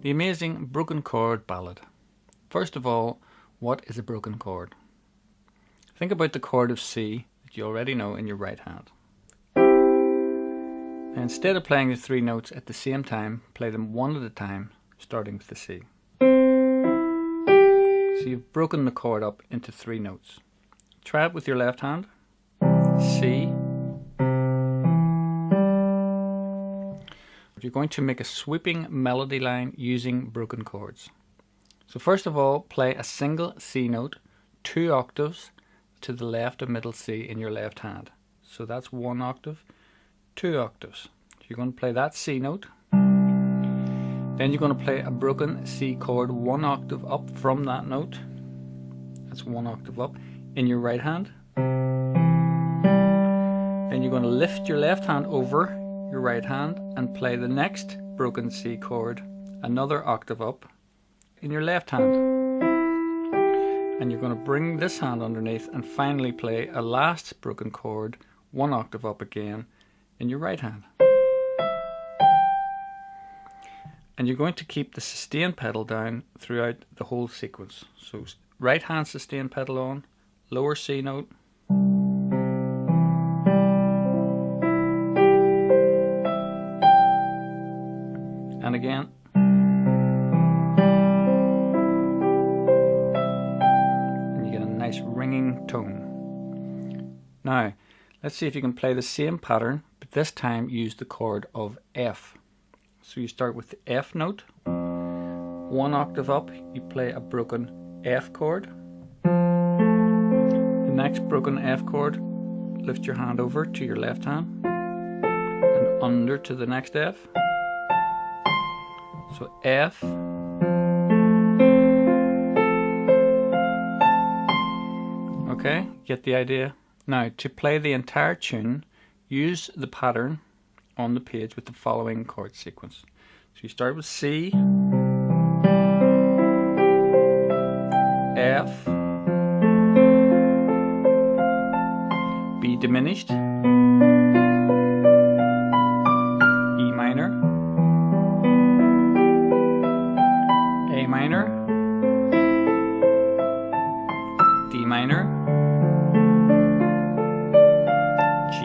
The amazing broken chord ballad. First of all, what is a broken chord? Think about the chord of C that you already know in your right hand. Now, instead of playing the three notes at the same time, play them one at a time, starting with the C. So you've broken the chord up into three notes. Try it with your left hand. C. You're going to make a sweeping melody line using broken chords. So first of all, play a single C note 2 octaves to the left of middle C in your left hand. So that's 1 octave, 2 octaves. So you're going to play that C note. Then you're going to play a broken C chord 1 octave up from that note. That's 1 octave up in your right hand. Then you're going to lift your left hand over your right hand and play the next broken C chord another octave up in your left hand. And you're going to bring this hand underneath and finally play a last broken chord 1 octave up again in your right hand. And you're going to keep the sustain pedal down throughout the whole sequence. So right hand sustain pedal on, lower C note, and again, and you get a nice ringing tone. Now let's see if you can play the same pattern, but this time use the chord of F. So you start with the F note, 1 octave up, you play a broken F chord. The next broken F chord, lift your hand over to your left hand and under to the next F. So F, okay, get the idea? Now to play the entire tune, use the pattern on the page with the following chord sequence. So you start with C, F, B diminished, E minor, A minor, D minor, G,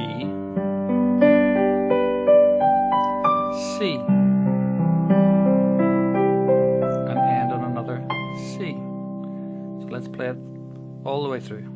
C, and end on another C. So let's play it all the way through.